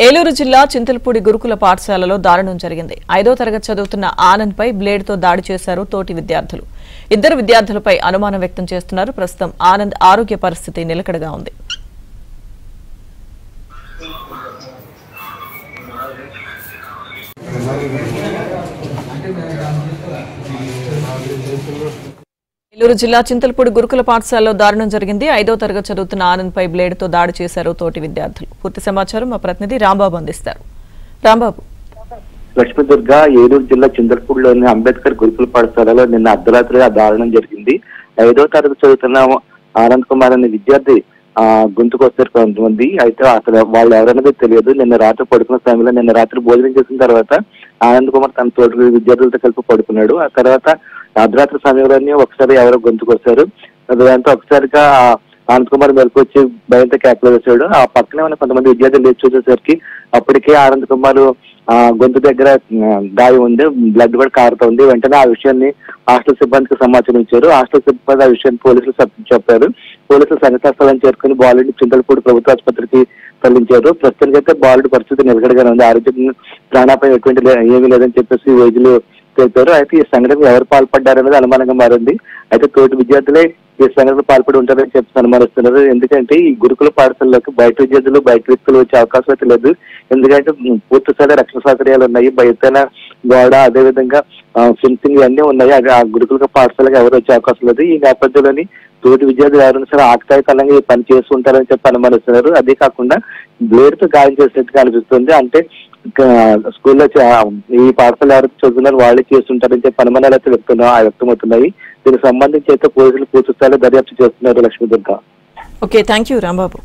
ఏలూరు జిల్లా చింతలపూడి గురుకుల పాఠశాలలో దారుణం జరిగింది. 5వ తరగతి చదువుతున్న ఆనంద్ పై బ్లేడ్ తో దాడి చేశారు తోటి విద్యార్థులు. ఇద్దరు విద్యార్థులపై అనుమానం వ్యక్తం చేస్తున్నారు. ప్రస్తుతం ఆనంద్ ఆరోగ్య పరిస్థితి నిలకడగా ఉంది. ఏలూరు జిల్లా చింతలపూడి గురుకుల పాఠశాలలో దారుణం జరిగింది. 5వ తరగతి చదువుతున్న ఆనంద్ పై బ్లేడ్ తో దాడి చేశారు తోటి విద్యార్థులు. పూర్తి సమాచారం మా ప్రతినిధి రాంబాబు అందిస్తారు. రాంబాబు. లక్ష్మీదుర్గ ఏలూరు జిల్లా చింతలపూడిలోని అంబేద్కర్ గురుకుల పాఠశాలలో నిన్న అర్ధరాత్రి ఆ దారుణం జరిగింది. 5వ తరగతి చదువుతున్న ఆనంద్ కుమార్ అనే విద్యార్థి గొంతుకొస్తారు కొంతమంది. అయితే అసలు వాళ్ళు ఎవరన్నది తెలియదు. నిన్న రాత్రి పడుకున్న సమయంలో నిన్న రాత్రి భోజనం చేసిన తర్వాత ఆనంద్ కుమార్ తన తోటి విద్యార్థులతో కలిపి పడుకున్నాడు. ఆ తర్వాత అర్ధరాత్రి సమయంలోనే ఒకసారి ఎవరో గొంతుకొస్తారు. దాంతో ఒకసారిగా ఆనంద్ కుమార్ మెలకు వచ్చి భయంతో కేకలు వేశాడు. ఆ పక్కనే ఉన్న కొంతమంది విద్యార్థులు లేచి చూసేసరికి అప్పటికే ఆనంద్ కుమార్ గొంతు దగ్గర గాయం ఉంది, బ్లడ్ కూడా కారుతా ఉంది. వెంటనే ఆ విషయాన్ని హాస్టల్ సిబ్బందికి సమాచారం ఇచ్చారు. హాస్టల్ సిబ్బంది ఆ విషయాన్ని పోలీసులు చెప్పారు. పోలీసులు సంఘటనా స్థలం చేరుకుని బాలుడిని చింతలపూడి ప్రభుత్వ ఆసుపత్రికి తరలించారు. ప్రస్తుతానికైతే బాలుడి పరిస్థితి నిలకడగానే ఉంది. ఆరోగ్యం ప్రాణాపాయం ఎటువంటి ఏమీ లేదని చెప్పేసి వైద్యులు తెలిపారు. అయితే ఈ సంఘటనకు ఎవరు పాల్పడ్డారనేది అనుమానంగా మారింది. అయితే తోటి విద్యార్థులే ఈ సంఘటనకు పాల్పడి ఉంటారని చెప్పి అనుమానిస్తున్నారు. ఎందుకంటే ఈ గురుకుల పాఠశాలలోకి బయట విద్యార్థులు బయట వ్యక్తులు వచ్చే అవకాశం అయితే లేదు. ఎందుకంటే పూర్తి స్థాయి రక్షణ సౌకర్యాలు ఉన్నాయి. బయట గోడ, అదేవిధంగా ఫెన్సింగ్ ఇవన్నీ ఉన్నాయి. ఆ గురుకుల పాఠశాలకు ఎవరు వచ్చే అవకాశం లేదు. ఈ నేపథ్యంలోని తోటి విద్యార్థులు ఎవరైనా సరే ఆకతాయితనంగా ఈ పని చేస్తుంటారని చెప్పి అనుమానిస్తున్నారు. అదే కాకుండా బ్లేడ్ తో గాయం చేసినట్టుగా అనిపిస్తుంది. అంటే స్కూల్లో ఈ పాఠశాల ఎవరైతే చదువుతున్నారు వాళ్ళే చేస్తుంటారని చెప్పి అనుమానాలు అయితే వ్యక్తమవుతున్నాయి. దీనికి సంబంధించి అయితే పోలీసులు పూర్తి స్థాయిలో దర్యాప్తు చేస్తున్నారు. Lakshmi Durga. Okay, thank you Rambabu.